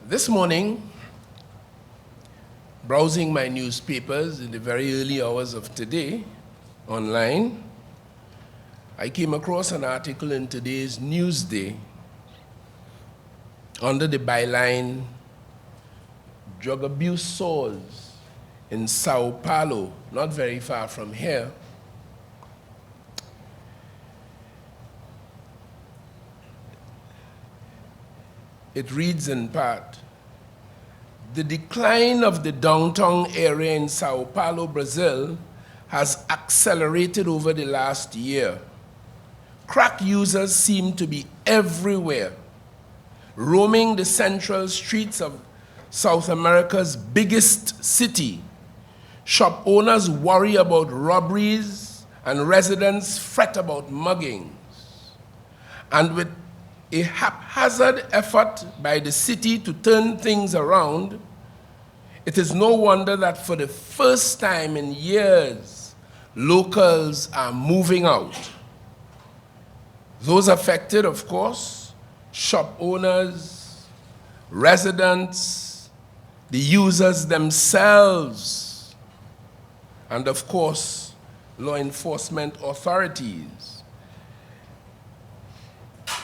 This morning, browsing my newspapers in the very early hours of today online, I came across an article in today's Newsday under the byline, "Drug Abuse Soars in Sao Paulo," not very far from here. It reads in part, "The decline of the downtown area in Sao Paulo, Brazil, has accelerated over the last year. Crack users seem to be everywhere, roaming the central streets of South America's biggest city. Shop owners worry about robberies and residents fret about muggings. And with a haphazard effort by the city to turn things around, it is no wonder that for the first time in years, locals are moving out. Those affected, of course, shop owners, residents, the users themselves, and of course, law enforcement authorities.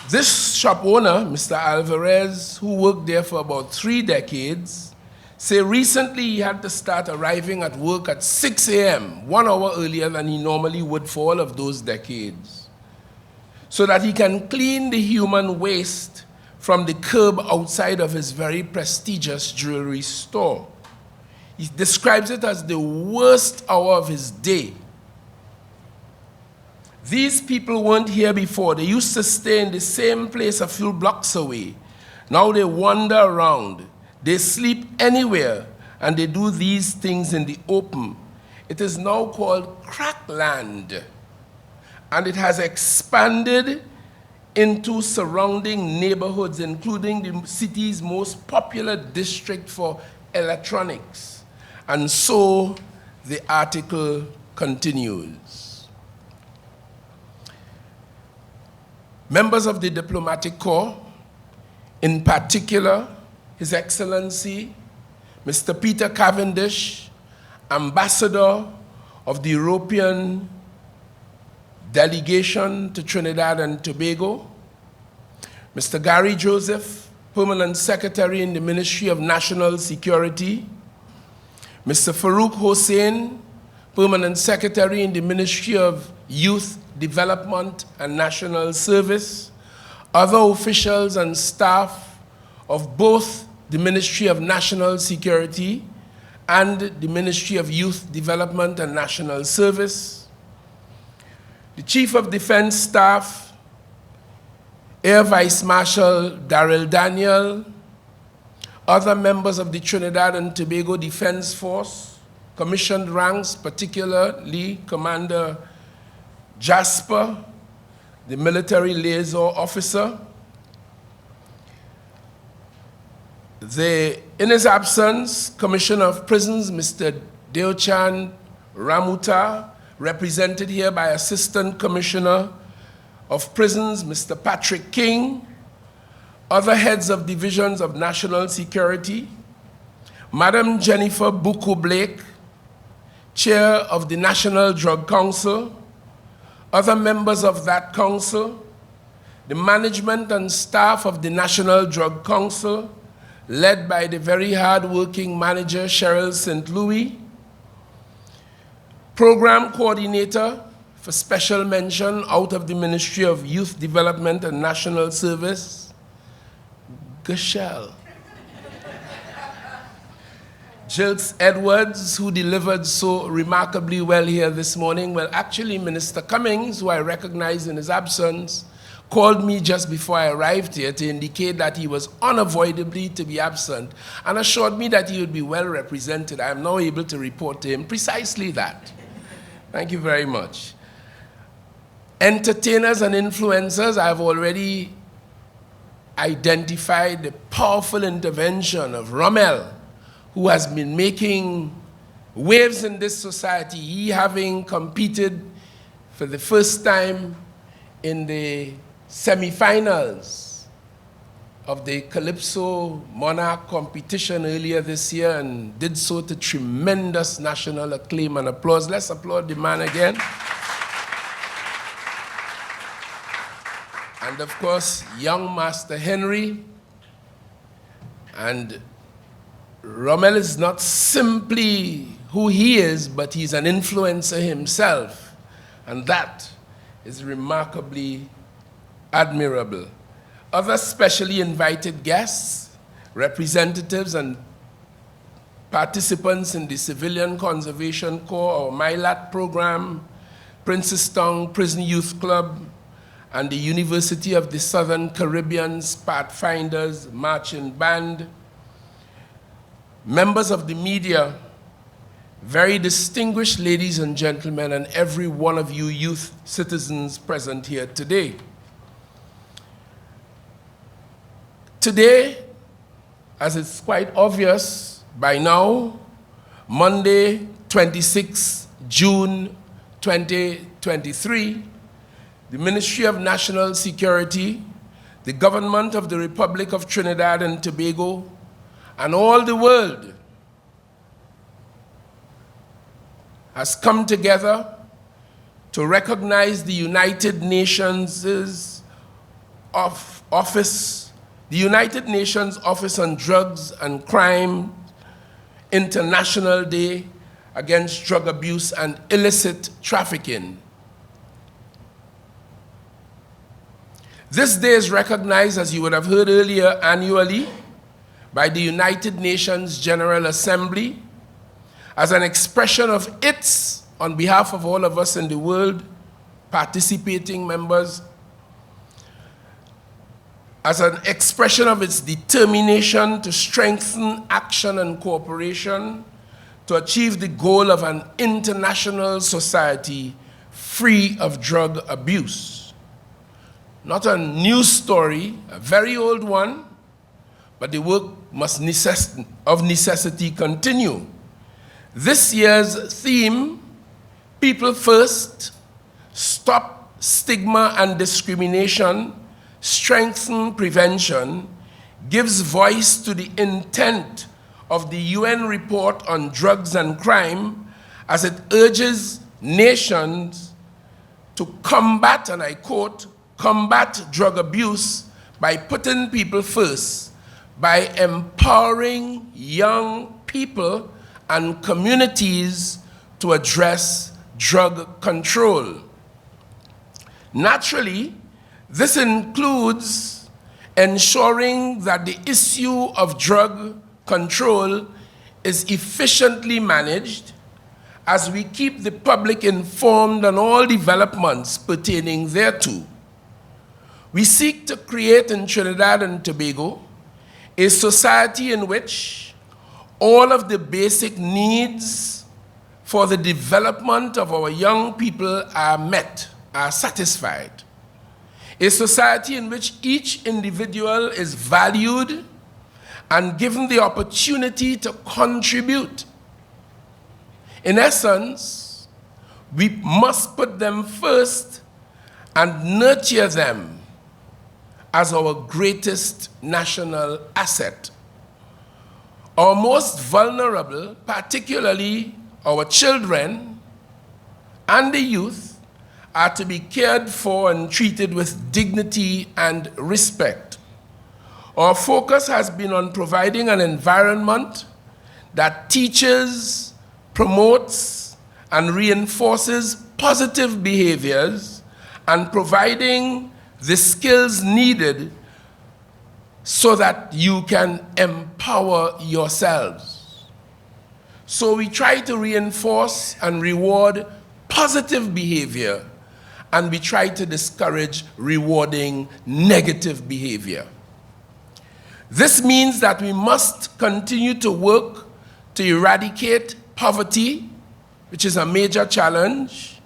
This shop owner, Mr. Alvarez, who worked there for about 3 decades, say recently he had to start arriving at work at 6 a.m., 1 hour earlier than he normally would for all of those decades, so that he can clean the human waste from the curb outside of his very prestigious jewelry store. He describes it as the worst hour of his day. These people weren't here before. They used to stay in the same place a few blocks away. Now they wander around. They sleep anywhere, and they do these things in the open. It is now called Crackland, and it has expanded into surrounding neighborhoods, including the city's most popular district for electronics. And so the article continues. Members of the diplomatic corps, in particular, His Excellency, Mr. Peter Cavendish, Ambassador of the European Delegation to Trinidad and Tobago, Mr. Gary Joseph, Permanent Secretary in the Ministry of National Security, Mr. Farouk Hossain, Permanent Secretary in the Ministry of Youth Development and National Service, other officials and staff of both the Ministry of National Security and the Ministry of Youth Development and National Service, the Chief of Defense Staff, Air Vice Marshal Daryl Daniel, other members of the Trinidad and Tobago Defense Force, commissioned ranks, particularly Commander Jasper, the military liaison officer. In his absence, Commissioner of Prisons, Mr. Deochan Ramuta, represented here by Assistant Commissioner of Prisons, Mr. Patrick King, other heads of divisions of national security, Madam Jennifer Buku-Blake, Chair of the National Drug Council, other members of that council, the management and staff of the National Drug Council, led by the very hard-working manager, Cheryl St. Louis, program coordinator for special mention out of the Ministry of Youth Development and National Service, Gashel. Jilks Edwards, who delivered so remarkably well here this morning. Well, actually, Minister Cummings, who I recognize in his absence, called me just before I arrived here to indicate that he was unavoidably to be absent and assured me that he would be well represented. I am now able to report to him precisely that. Thank you very much. Entertainers and influencers, I've already identified the powerful intervention of Rommel, who has been making waves in this society, he having competed for the first time in the semifinals of the Calypso Monarch competition earlier this year and did so to tremendous national acclaim and applause. Let's applaud the man again. And of course, young Master Henry. And Rommel is not simply who he is, but he's an influencer himself. And that is remarkably admirable. Other specially invited guests, representatives and participants in the Civilian Conservation Corps or MILAT program, Princestown Prison Youth Club, and the University of the Southern Caribbean's Pathfinders Marching Band, members of the media, very distinguished ladies and gentlemen, and every one of you youth citizens present here today. Today, as it's quite obvious by now, Monday, 26 June 2023, the Ministry of National Security, the government of the Republic of Trinidad and Tobago, and all the world has come together to recognize the United Nations Office on Drugs and Crime International Day against Drug Abuse and Illicit Trafficking. This day is recognized, as you would have heard earlier, annually by the United Nations General Assembly as an expression of its, on behalf of all of us in the world, participating members, as an expression of its determination to strengthen action and cooperation to achieve the goal of an international society free of drug abuse. Not a new story, a very old one, but the work must of necessity continue. This year's theme, People First, Stop Stigma and Discrimination, Strengthen Prevention, gives voice to the intent of the UN report on drugs and crime as it urges nations to combat, and I quote, combat drug abuse by putting people first, by empowering young people and communities to address drug control. Naturally, this includes ensuring that the issue of drug control is efficiently managed as we keep the public informed on all developments pertaining thereto. We seek to create in Trinidad and Tobago a society in which all of the basic needs for the development of our young people are met, are satisfied. A society in which each individual is valued and given the opportunity to contribute. In essence, we must put them first and nurture them as our greatest national asset. Our most vulnerable, particularly our children and the youth, are to be cared for and treated with dignity and respect. Our focus has been on providing an environment that teaches, promotes, and reinforces positive behaviors and providing the skills needed so that you can empower yourselves. So we try to reinforce and reward positive behavior, and we try to discourage rewarding negative behavior. This means that we must continue to work to eradicate poverty, which is a major challenge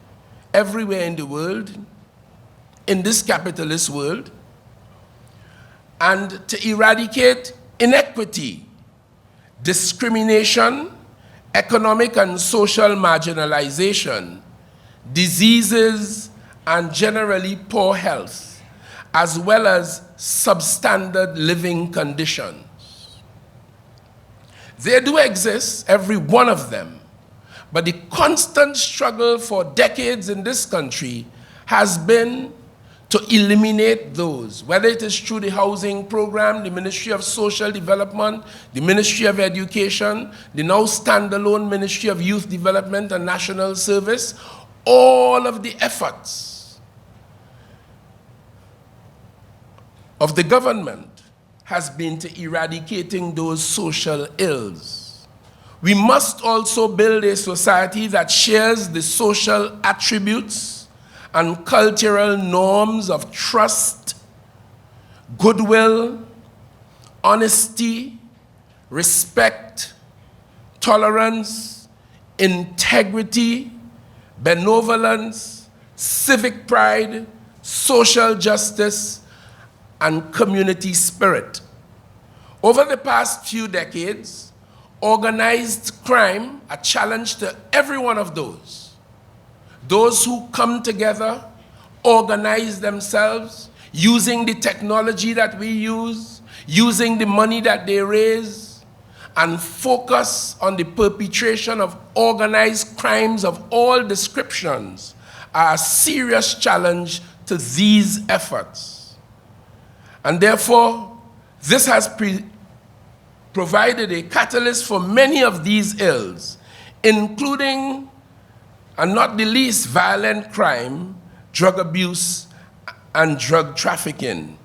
everywhere in the world, in this capitalist world, and to eradicate inequity, discrimination, economic and social marginalization, diseases, and generally poor health, as well as substandard living conditions. They do exist, every one of them, but the constant struggle for decades in this country has been to eliminate those, whether it is through the housing program, the Ministry of Social Development, the Ministry of Education, the now standalone Ministry of Youth Development and National Service. All of the efforts of the government has been to eradicating those social ills. We must also build a society that shares the social attributes and cultural norms of trust, goodwill, honesty, respect, tolerance, integrity, benevolence, civic pride, social justice, and community spirit. Over the past few decades, organized crime, a challenge to every one of those. Those who come together, organize themselves, using the technology that we use, using the money that they raise, and focus on the perpetration of organized crimes of all descriptions are a serious challenge to these efforts. And therefore, this has provided a catalyst for many of these ills, including, and not the least, violent crime, drug abuse, and drug trafficking.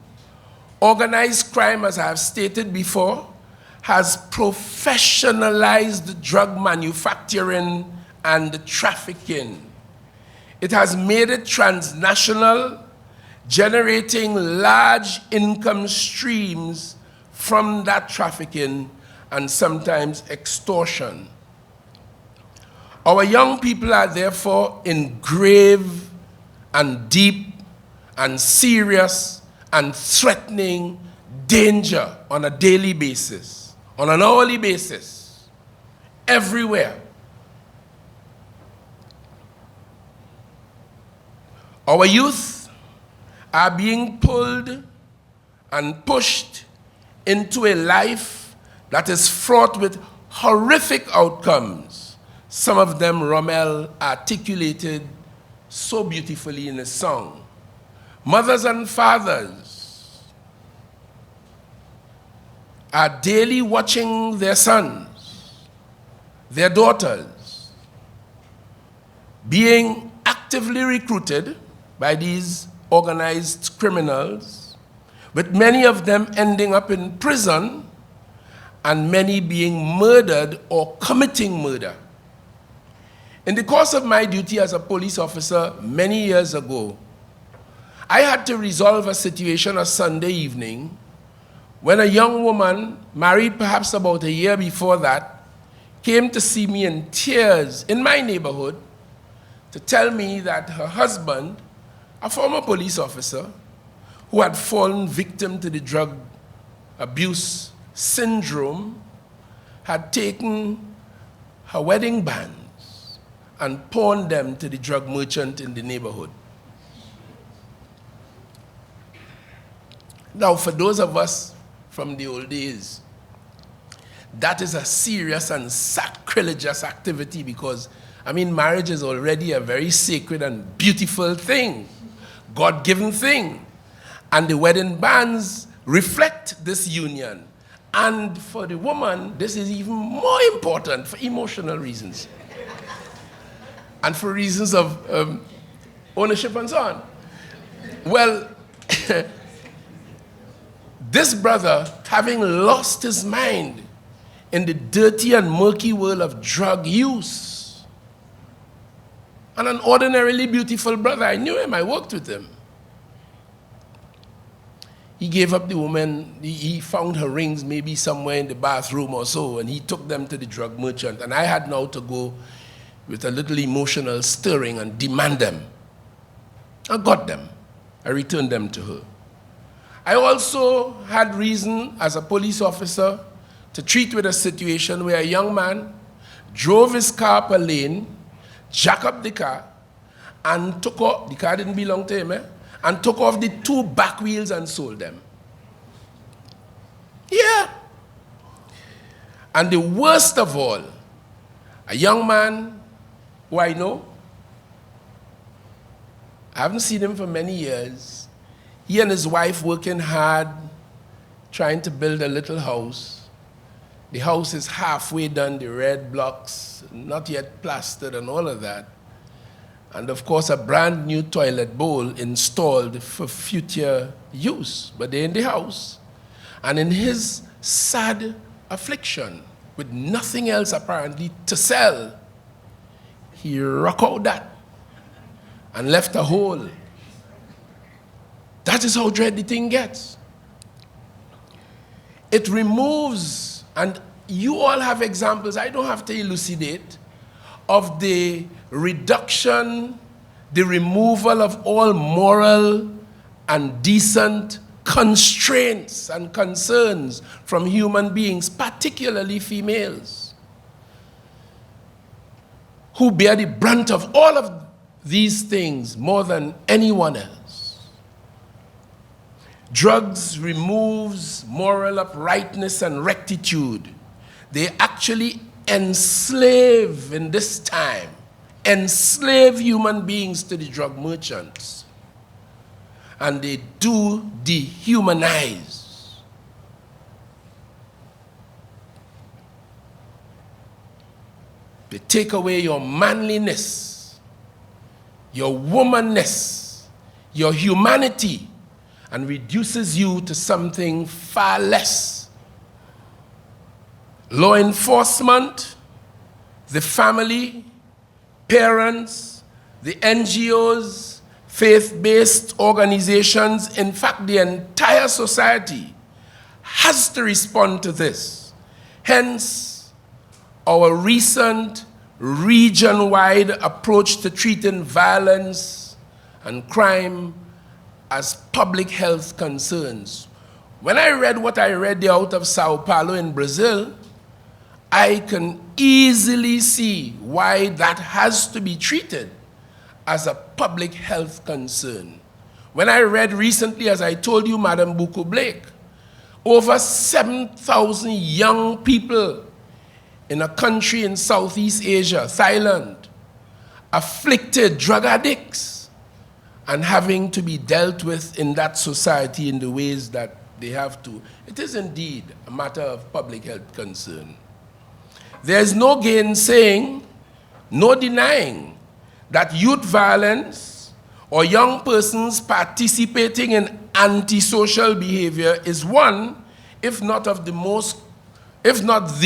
Organized crime, as I have stated before, has professionalized drug manufacturing and trafficking. It has made it transnational, generating large income streams from that trafficking and sometimes extortion. Our young people are therefore in grave and deep and serious and threatening danger on a daily basis, on an hourly basis, everywhere. Our youth are being pulled and pushed into a life that is fraught with horrific outcomes. Some of them Rommel articulated so beautifully in a song. Mothers and fathers are daily watching their sons, their daughters, being actively recruited by these organized criminals, with many of them ending up in prison and many being murdered or committing murder. In the course of my duty as a police officer many years ago, I had to resolve a situation a Sunday evening when a young woman, married perhaps about a year before that, came to see me in tears in my neighborhood to tell me that her husband, a former police officer who had fallen victim to the drug abuse syndrome, had taken her wedding bands and pawned them to the drug merchant in the neighborhood. Now, for those of us from the old days, that is a serious and sacrilegious activity because, I mean, marriage is already a very sacred and beautiful thing, God-given thing. And the wedding bands reflect this union. And for the woman, this is even more important for emotional reasons. And for reasons of ownership and so on. Well, this brother, having lost his mind in the dirty and murky world of drug use, and an ordinarily beautiful brother, I knew him, I worked with him. He gave up the woman, he found her rings maybe somewhere in the bathroom or so, and he took them to the drug merchant. And I had now to go with a little emotional stirring and demand them. I got them. I returned them to her. I also had reason as a police officer to treat with a situation where a young man drove his car up a lane, jacked up the car, and took off, the car didn't belong to him, and took off the 2 back wheels and sold them. Yeah. And the worst of all, a young man who I know, I haven't seen him for many years. He and his wife working hard, trying to build a little house. The house is halfway done, the red blocks, not yet plastered and all of that. And of course, a brand new toilet bowl installed for future use. But they're in the house. And in his sad affliction, with nothing else apparently to sell, he rock out that and left a hole. That is how dread the thing gets. It removes, and you all have examples, I don't have to elucidate, of the reduction, the removal of all moral and decent constraints and concerns from human beings, particularly females, who bear the brunt of all of these things more than anyone else. Drugs removes moral uprightness and rectitude. They actually enslave, in this time, enslave human beings to the drug merchants. And they do dehumanize. They take away your manliness, your womanness, your humanity, and reduces you to something far less. Law enforcement, the family, parents, the NGOs, faith-based organizations, in fact, the entire society has to respond to this. Hence, our recent region-wide approach to treating violence and crime as public health concerns. When I read what I read out of Sao Paulo in Brazil, I can easily see why that has to be treated as a public health concern. When I read recently, as I told you, Madam Buku Blake, over 7,000 young people in a country in Southeast Asia, Thailand, afflicted drug addicts and having to be dealt with in that society in the ways that they have to. It is indeed a matter of public health concern. There's no gainsaying, no denying that youth violence or young persons participating in antisocial behavior is one, if not the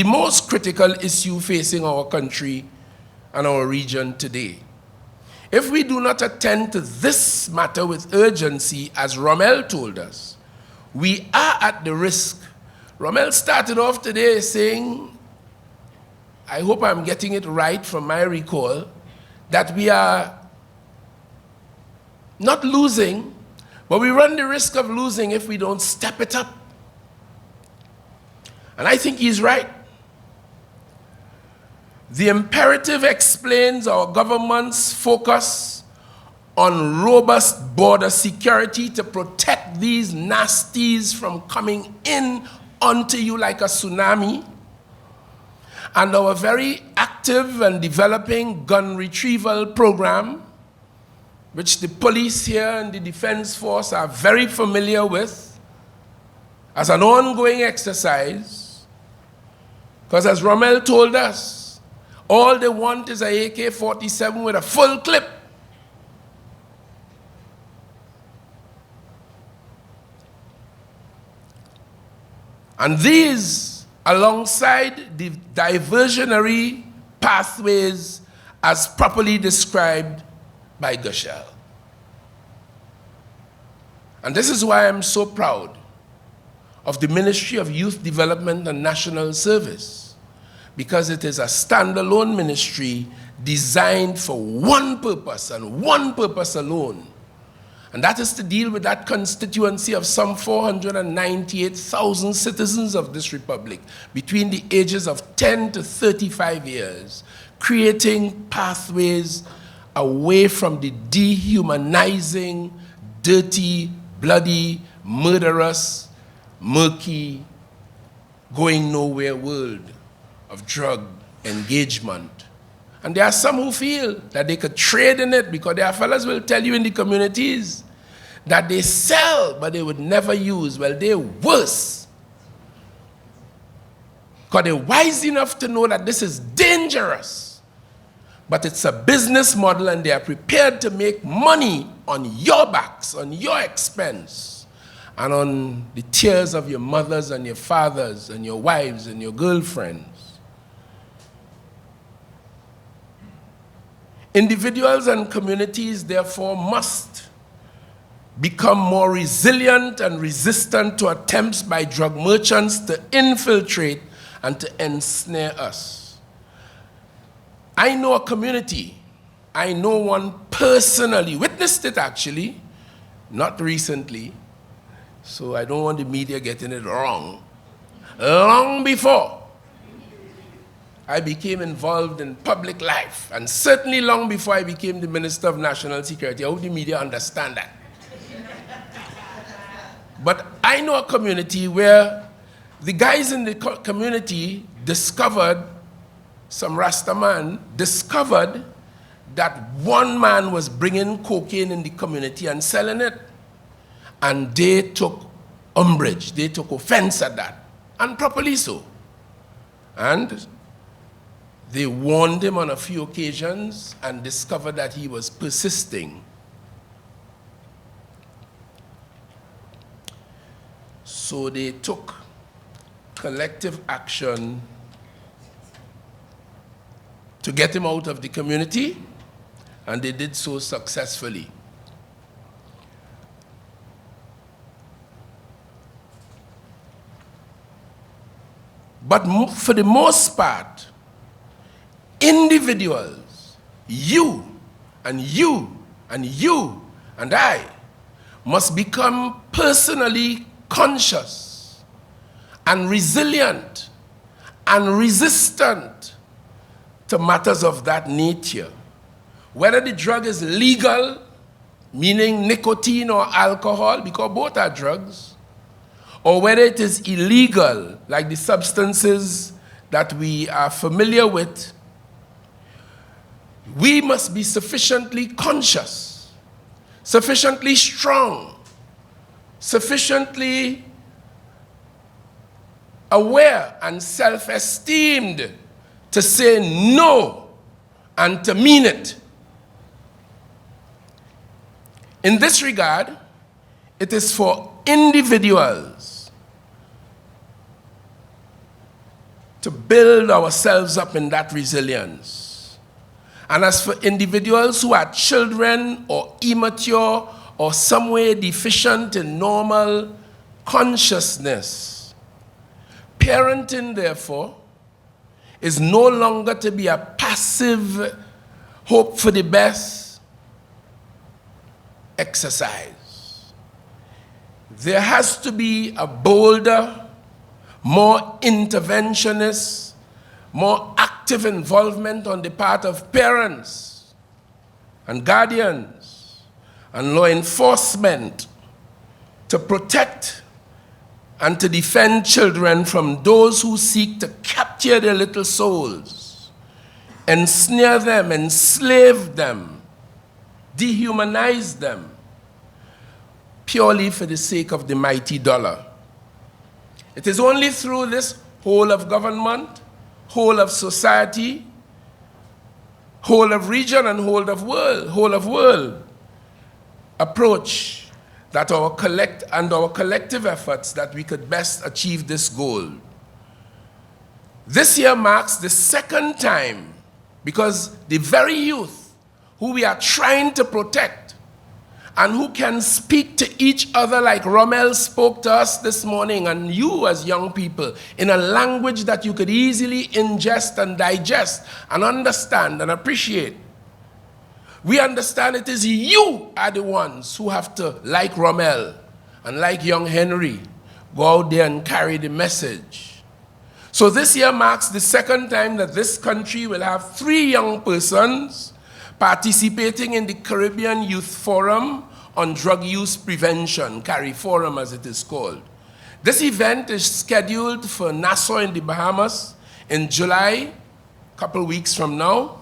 most critical issue facing our country and our region today. If we do not attend to this matter with urgency, as Rommel told us, we are at the risk. Rommel started off today saying, I hope I'm getting it right from my recall, that we are not losing, but we run the risk of losing if we don't step it up. And I think he's right. The imperative explains our government's focus on robust border security to protect these nasties from coming in onto you like a tsunami, and our very active and developing gun retrieval program, which the police here and the Defense Force are very familiar with as an ongoing exercise. Because as Rommel told us, all they want is a AK-47 with a full clip. And these, alongside the diversionary pathways as properly described by Gushel. And this is why I'm so proud of the Ministry of Youth Development and National Service, because it is a standalone ministry designed for one purpose and one purpose alone. And that is to deal with that constituency of some 498,000 citizens of this republic between the ages of 10 to 35 years, creating pathways away from the dehumanizing, dirty, bloody, murderous, murky, going nowhere world of drug engagement. And there are some who feel that they could trade in it, because there are fellas will tell you in the communities that they sell, but they would never use. Well, they're worse. Because they're wise enough to know that this is dangerous. But it's a business model, and they are prepared to make money on your backs, on your expense, and on the tears of your mothers and your fathers and your wives and your girlfriends. Individuals and communities, therefore, must become more resilient and resistant to attempts by drug merchants to infiltrate and to ensnare us. I know a community, I know one personally, witnessed it actually, not recently, so I don't want the media getting it wrong. Long before I became involved in public life, and certainly long before I became the Minister of National Security. I hope the media understand that. But I know a community where the guys in the community discovered, some Rasta man discovered that one man was bringing cocaine in the community and selling it. And they took umbrage, they took offense at that, and properly so. And they warned him on a few occasions and discovered that he was persisting. So they took collective action to get him out of the community, and they did so successfully. But for the most part, individuals, you and you and you and I, must become personally conscious and resilient and resistant to matters of that nature. Whether the drug is legal, meaning nicotine or alcohol, because both are drugs, or whether it is illegal, like the substances that we are familiar with, we must be sufficiently conscious, sufficiently strong, sufficiently aware and self-esteemed to say no and to mean it. In this regard, it is for individuals to build ourselves up in that resilience. And as for individuals who are children or immature or some way deficient in normal consciousness, parenting, therefore, is no longer to be a passive hope for the best exercise. There has to be a bolder, more interventionist, more active involvement on the part of parents and guardians and law enforcement to protect and to defend children from those who seek to capture their little souls, ensnare them, enslave them, dehumanize them, purely for the sake of the mighty dollar. It is only through this whole of government, whole of society, whole of region, and whole of world approach that our collective efforts that we could best achieve this goal. This year marks the second time, because the very youth who we are trying to protect and who can speak to each other like Rommel spoke to us this morning, and you as young people, in a language that you could easily ingest and digest and understand and appreciate. We understand it is you are the ones who have to, like Rommel and like young Henry, go out there and carry the message. So this year marks the second time that this country will have 3 young persons participating in the Caribbean Youth Forum on Drug Use Prevention, CARI Forum as it is called. This event is scheduled for Nassau in the Bahamas in July, a couple weeks from now.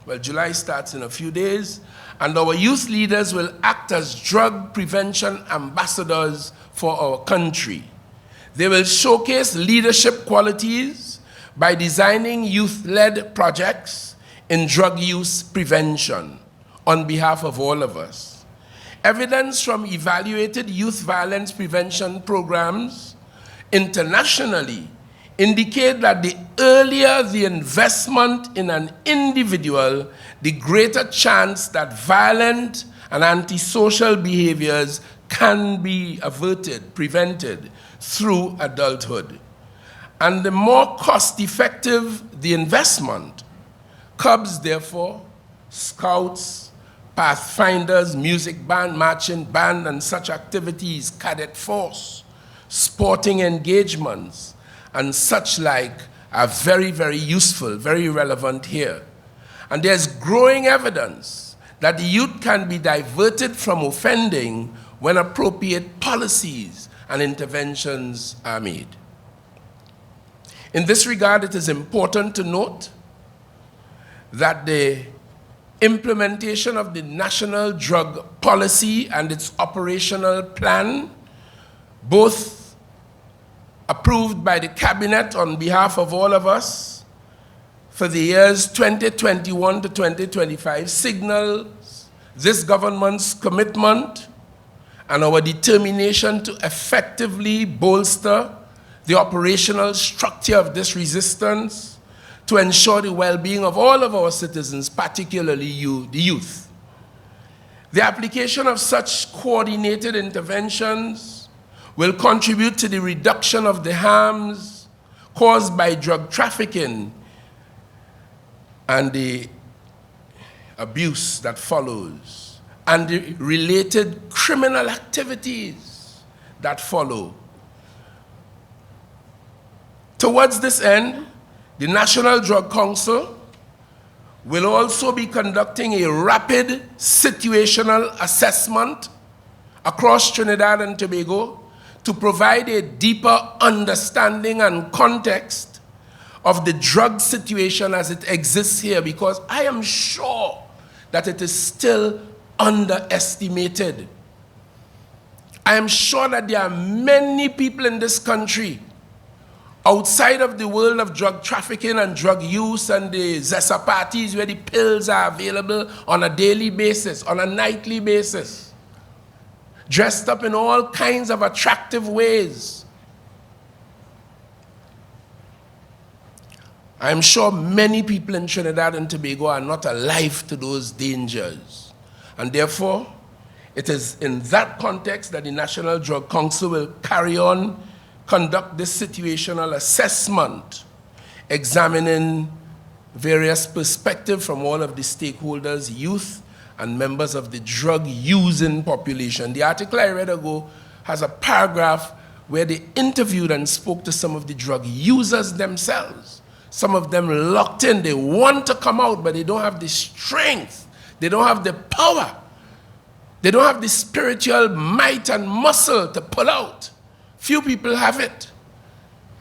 Well, July starts in a few days, and our youth leaders will act as drug prevention ambassadors for our country. They will showcase leadership qualities by designing youth-led projects in drug use prevention on behalf of all of us. Evidence from evaluated youth violence prevention programs internationally indicate that the earlier the investment in an individual, the greater chance that violent and antisocial behaviors can be averted, prevented through adulthood. And the more cost-effective the investment, Cubs, therefore, Scouts, Pathfinders, music band, marching band, and such activities, cadet force, sporting engagements, and such like are very, very useful, very relevant here. And there's growing evidence that the youth can be diverted from offending when appropriate policies and interventions are made. In this regard, it is important to note that the implementation of the National Drug Policy and its operational plan, both approved by the Cabinet on behalf of all of us for the years 2021 to 2025, signals this government's commitment and our determination to effectively bolster the operational structure of this resistance to ensure the well-being of all of our citizens, particularly the youth. The application of such coordinated interventions will contribute to the reduction of the harms caused by drug trafficking and the abuse that follows, and the related criminal activities that follow. Towards this end, the National Drug Council will also be conducting a rapid situational assessment across Trinidad and Tobago to provide a deeper understanding and context of the drug situation as it exists here, because I am sure that it is still underestimated. I am sure that there are many people in this country outside of the world of drug trafficking and drug use and the Zesa parties where the pills are available on a daily basis, on a nightly basis, dressed up in all kinds of attractive ways. I'm sure many people in Trinidad and Tobago are not alive to those dangers. And therefore, it is in that context that the National Drug Council will carry on conduct this situational assessment, examining various perspectives from all of the stakeholders, youth, and members of the drug-using population. The article I read ago has a paragraph where they interviewed and spoke to some of the drug users themselves. Some of them locked in. They want to come out, but they don't have the strength. They don't have the power. They don't have the spiritual might and muscle to pull out. Few people have it.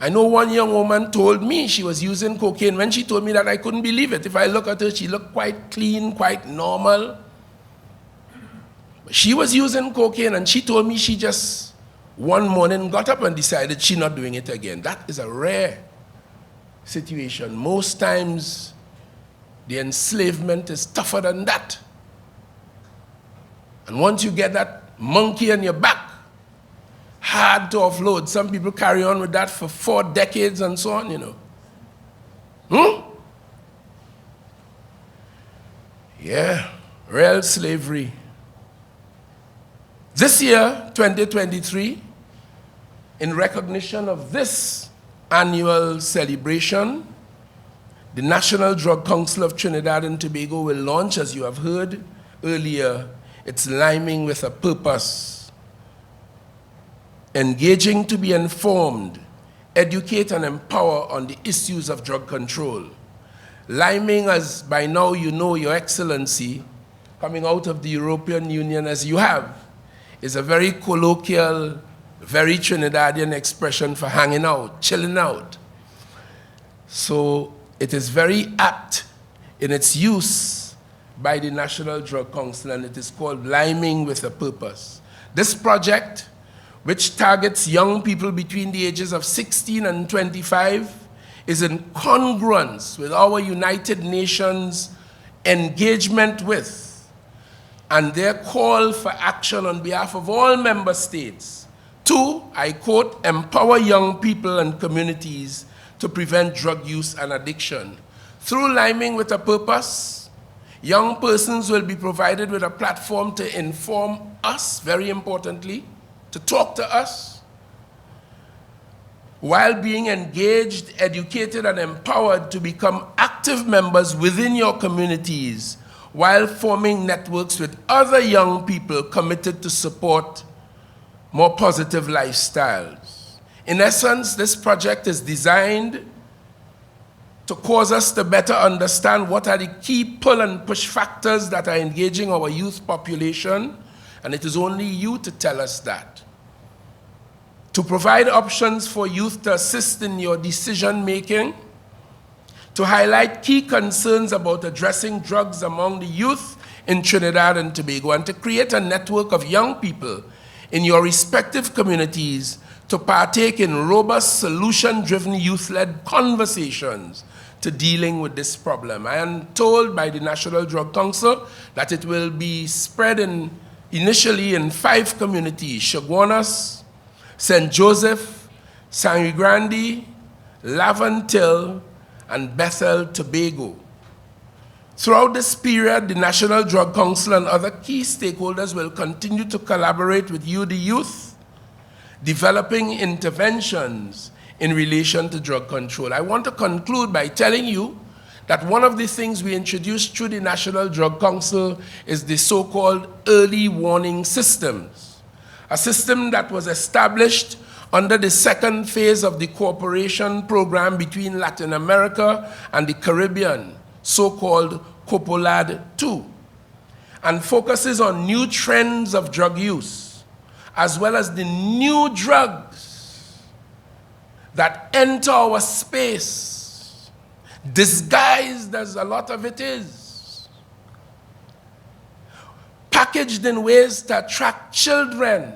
I know one young woman told me she was using cocaine. When she told me that, I couldn't believe it. If I look at her, she looked quite clean, quite normal. But she was using cocaine, and she told me she just one morning got up and decided she's not doing it again. That is a rare situation. Most times, the enslavement is tougher than that. And once you get that monkey on your back, hard to offload. Some people carry on with that for 4 decades and so on, you know. Yeah, real slavery. This year, 2023, in recognition of this annual celebration, the National Drug Council of Trinidad and Tobago will launch, as you have heard earlier, its Liming with a Purpose. Engaging to be informed, educate and empower on the issues of drug control. Liming, as by now you know, Your Excellency, coming out of the European Union as you have, is a very colloquial, very Trinidadian expression for hanging out, chilling out. So it is very apt in its use by the National Drug Council, and it is called Liming with a Purpose. This project, which targets young people between the ages of 16 and 25, is in congruence with our United Nations engagement with and their call for action on behalf of all member states to, I quote, empower young people and communities to prevent drug use and addiction. Through Liming with a Purpose, young persons will be provided with a platform to inform us, very importantly, to talk to us, while being engaged, educated, and empowered to become active members within your communities, while forming networks with other young people committed to support more positive lifestyles. In essence, this project is designed to cause us to better understand what are the key pull and push factors that are engaging our youth population, and it is only you to tell us that. To provide options for youth to assist in your decision-making, to highlight key concerns about addressing drugs among the youth in Trinidad and Tobago, and to create a network of young people in your respective communities to partake in robust, solution-driven, youth-led conversations to dealing with this problem. I am told by the National Drug Council that it will be spread initially in 5 communities: Chaguanas, St. Joseph, Sangre Grande, Laventille, and Bethel, Tobago. Throughout this period, the National Drug Council and other key stakeholders will continue to collaborate with you, the youth, developing interventions in relation to drug control. I want to conclude by telling you that one of the things we introduced through the National Drug Council is the so-called early warning systems, a system that was established under the second phase of the cooperation program between Latin America and the Caribbean, so-called COPOLAD 2, and focuses on new trends of drug use, as well as the new drugs that enter our space, disguised as a lot of it is, packaged in ways to attract children,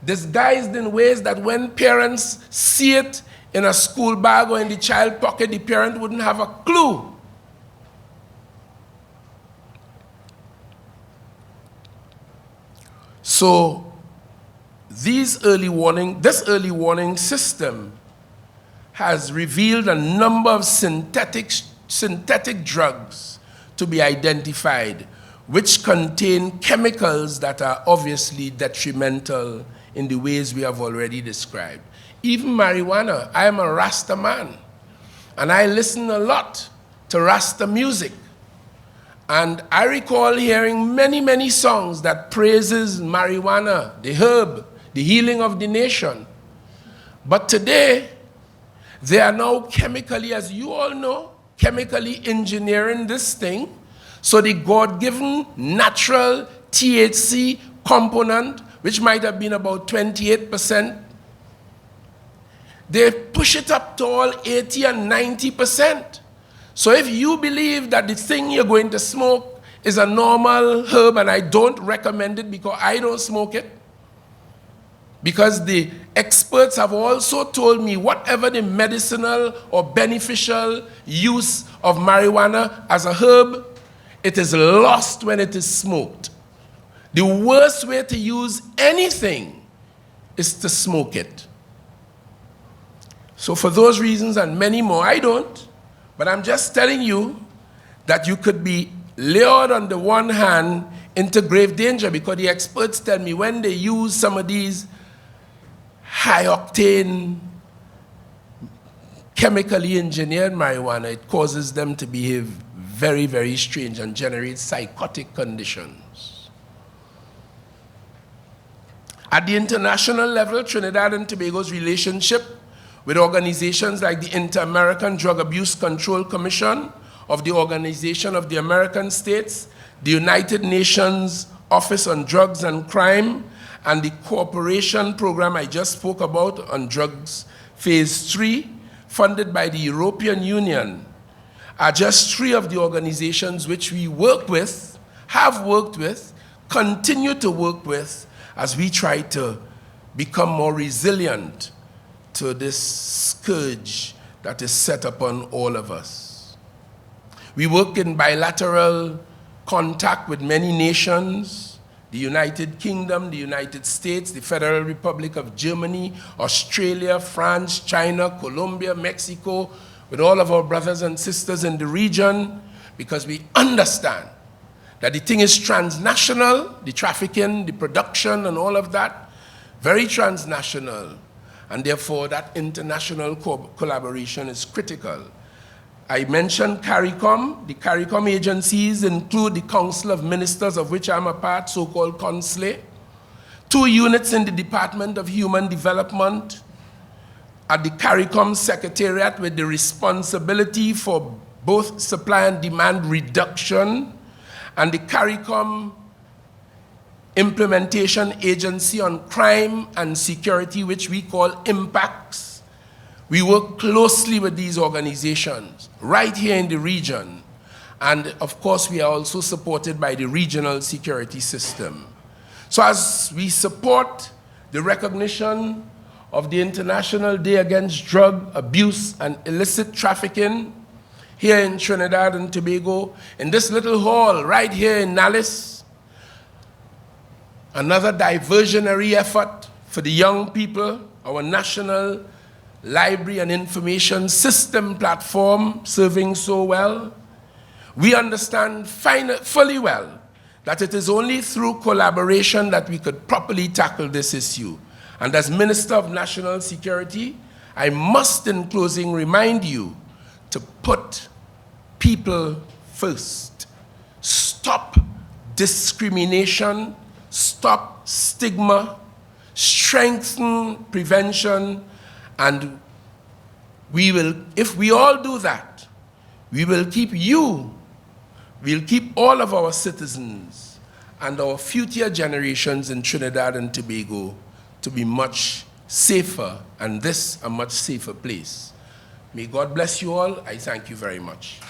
disguised in ways that when parents see it in a school bag or in the child pocket, the parent wouldn't have a clue. So this early warning system has revealed a number of synthetic drugs to be identified, which contain chemicals that are obviously detrimental in the ways we have already described. Even marijuana. I am a Rasta man, and I listen a lot to Rasta music. And I recall hearing many, many songs that praises marijuana, the herb, the healing of the nation. But today, they are now chemically, as you all know, chemically engineering this thing. So the God-given natural THC component, which might have been about 28%, they push it up to all 80 and 90%. So if you believe that the thing you're going to smoke is a normal herb, and I don't recommend it because I don't smoke it, because the experts have also told me whatever the medicinal or beneficial use of marijuana as a herb, it is lost when it is smoked. The worst way to use anything is to smoke it. So for those reasons and many more, I don't, but I'm just telling you that you could be lured on the one hand into grave danger, because the experts tell me when they use some of these high-octane, chemically engineered marijuana, it causes them to behave very, very strange and generate psychotic conditions. At the international level, Trinidad and Tobago's relationship with organizations like the Inter-American Drug Abuse Control Commission of the Organization of the American States, the United Nations Office on Drugs and Crime, and the cooperation program I just spoke about on drugs, phase 3, funded by the European Union, are just 3 of the organizations which we work with, have worked with, continue to work with as we try to become more resilient to this scourge that is set upon all of us. We work in bilateral contact with many nations: the United Kingdom, the United States, the Federal Republic of Germany, Australia, France, China, Colombia, Mexico, with all of our brothers and sisters in the region, because we understand that the thing is transnational, the trafficking, the production, and all of that, very transnational, and therefore that international collaboration is critical. I mentioned CARICOM. The CARICOM agencies include the Council of Ministers, of which I'm a part, so-called CONSLE, 2 units in the Department of Human Development, at the CARICOM Secretariat with the responsibility for both supply and demand reduction, and the CARICOM Implementation Agency on Crime and Security, which we call IMPACTS. We work closely with these organizations right here in the region. And of course, we are also supported by the regional security system. So as we support the recognition of the International Day Against Drug Abuse and Illicit Trafficking here in Trinidad and Tobago, in this little hall right here in Nallis, another diversionary effort for the young people, our national library and information system platform serving so well. We understand fully well that it is only through collaboration that we could properly tackle this issue. And as Minister of National Security, I must in closing remind you to put people first. Stop discrimination, stop stigma, strengthen prevention, and we will, if we all do that, we will keep you, we'll keep all of our citizens and our future generations in Trinidad and Tobago to be much safer, and this a much safer place. May God bless you all. I thank you very much.